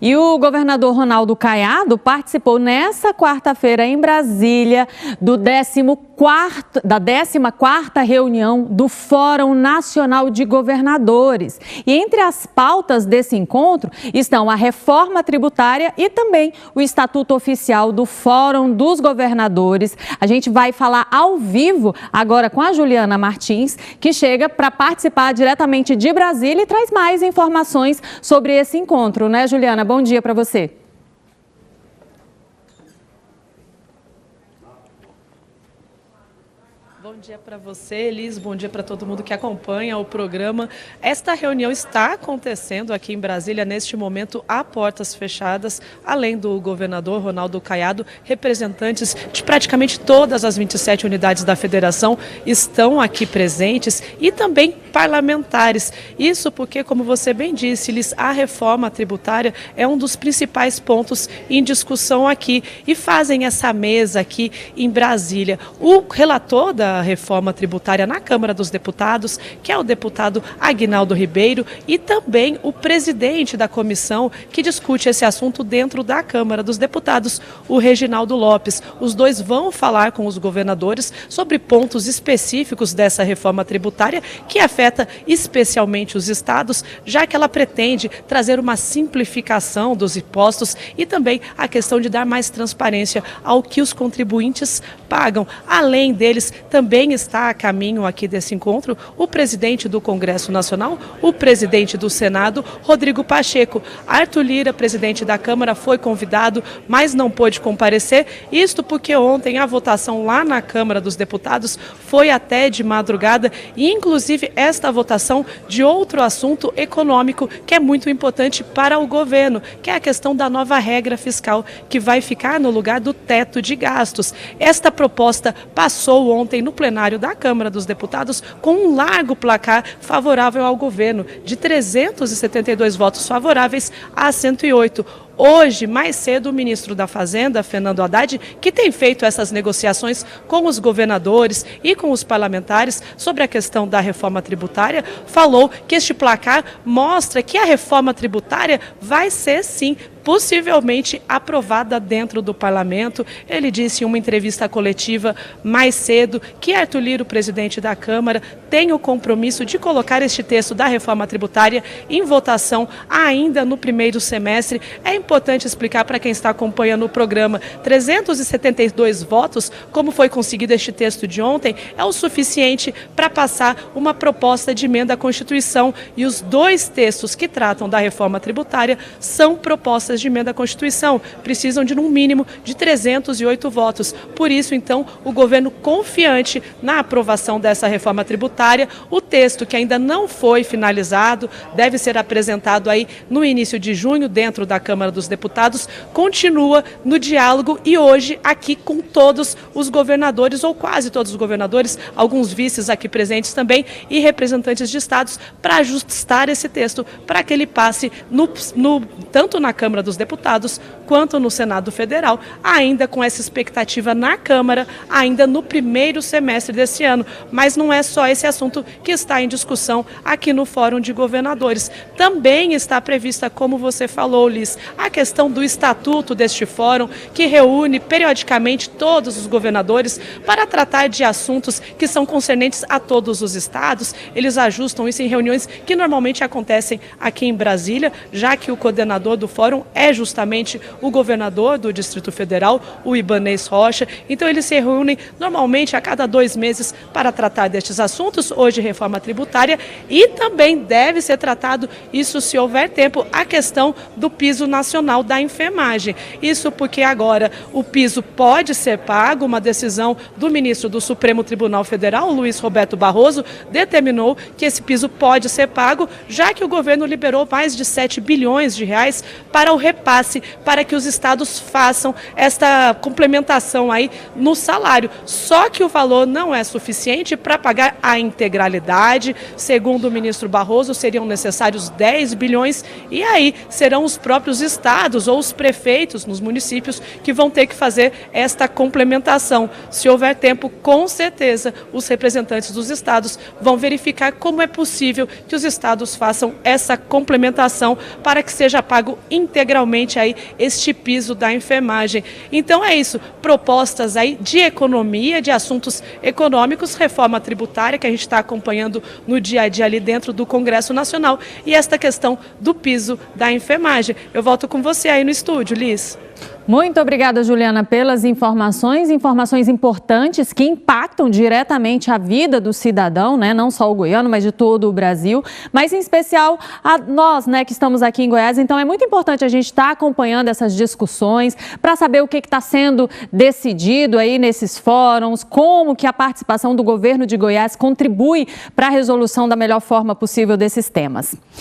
E o governador Ronaldo Caiado participou nesta quarta-feira em Brasília da 14ª reunião do Fórum Nacional de Governadores. E entre as pautas desse encontro estão a reforma tributária e também o Estatuto Oficial do Fórum dos Governadores. A gente vai falar ao vivo agora com a Juliana Martins, que chega para participar diretamente de Brasília e traz mais informações sobre esse encontro, né, Juliana? Bom dia para você. Bom dia para você, Elis. Bom dia para todo mundo que acompanha o programa. Esta reunião está acontecendo aqui em Brasília, neste momento, a portas fechadas. Além do governador Ronaldo Caiado, representantes de praticamente todas as 27 unidades da federação estão aqui presentes e também parlamentares. Isso porque, como você bem disse, Elis, a reforma tributária é um dos principais pontos em discussão aqui e fazem essa mesa aqui em Brasília. O relator da reforma tributária na Câmara dos Deputados, que é o deputado Aguinaldo Ribeiro, e também o presidente da comissão que discute esse assunto dentro da Câmara dos Deputados, o Reginaldo Lopes. Os dois vão falar com os governadores sobre pontos específicos dessa reforma tributária que afeta especialmente os estados, já que ela pretende trazer uma simplificação dos impostos e também a questão de dar mais transparência ao que os contribuintes pagam. Além deles, também está a caminho aqui desse encontro o presidente do Congresso Nacional, o presidente do Senado, Rodrigo Pacheco. Arthur Lira, presidente da Câmara, foi convidado, mas não pôde comparecer. Isto porque ontem a votação lá na Câmara dos Deputados foi até de madrugada e, inclusive, esta votação de outro assunto econômico que é muito importante para o governo, que é a questão da nova regra fiscal que vai ficar no lugar do teto de gastos. Esta proposta passou ontem no plenário da Câmara dos Deputados com um largo placar favorável ao governo, de 372 votos favoráveis a 108. Hoje, mais cedo, o ministro da Fazenda, Fernando Haddad, que tem feito essas negociações com os governadores e com os parlamentares sobre a questão da reforma tributária, falou que este placar mostra que a reforma tributária vai ser, sim, possivelmente aprovada dentro do parlamento. Ele disse em uma entrevista coletiva mais cedo que Arthur Lira, o presidente da Câmara, tem o compromisso de colocar este texto da reforma tributária em votação ainda no primeiro semestre. É importante explicar para quem está acompanhando o programa, 372 votos, como foi conseguido este texto de ontem, é o suficiente para passar uma proposta de emenda à Constituição. E os dois textos que tratam da reforma tributária são propostas de emenda à Constituição, precisam de no mínimo de 308 votos. Por isso, então, o governo, confiante na aprovação dessa reforma tributária, o texto que ainda não foi finalizado, deve ser apresentado aí no início de junho dentro da Câmara dos Deputados, continua no diálogo e hoje aqui com todos os governadores, ou quase todos os governadores, alguns vices aqui presentes também e representantes de estados, para ajustar esse texto para que ele passe tanto na Câmara dos Deputados quanto no Senado Federal, ainda com essa expectativa na Câmara, ainda no primeiro semestre desse ano. Mas não é só esse assunto que está em discussão aqui no Fórum de Governadores. Também está prevista, como você falou, Liz, a questão do estatuto deste fórum, que reúne periodicamente todos os governadores para tratar de assuntos que são concernentes a todos os estados. Eles ajustam isso em reuniões que normalmente acontecem aqui em Brasília, já que o coordenador do fórum é justamente o governador do Distrito Federal, o Ibanez Rocha. Então eles se reúnem normalmente a cada 2 meses para tratar destes assuntos, hoje reforma tributária, e também deve ser tratado, isso se houver tempo, a questão do piso nacional da enfermagem. Isso porque agora o piso pode ser pago, uma decisão do ministro do Supremo Tribunal Federal, Luiz Roberto Barroso, determinou que esse piso pode ser pago, já que o governo liberou mais de 7 bilhões de reais para o repasse, para que os estados façam esta complementação aí no salário. Só que o valor não é suficiente para pagar a integralidade. Segundo o ministro Barroso, seriam necessários 10 bilhões e aí serão os próprios estados estados ou os prefeitos nos municípios que vão ter que fazer esta complementação. Se houver tempo, com certeza, os representantes dos estados vão verificar como é possível que os estados façam essa complementação para que seja pago integralmente aí este piso da enfermagem. Então é isso, propostas aí de economia, de assuntos econômicos, reforma tributária que a gente está acompanhando no dia a dia ali dentro do Congresso Nacional e esta questão do piso da enfermagem. Eu volto com você aí no estúdio, Liz. Muito obrigada, Juliana, pelas informações importantes que impactam diretamente a vida do cidadão, né? Não só o goiano, mas de todo o Brasil, mas em especial a nós, né, que estamos aqui em Goiás. Então é muito importante a gente estar acompanhando essas discussões para saber o que está sendo decidido aí nesses fóruns, como que a participação do governo de Goiás contribui para a resolução da melhor forma possível desses temas.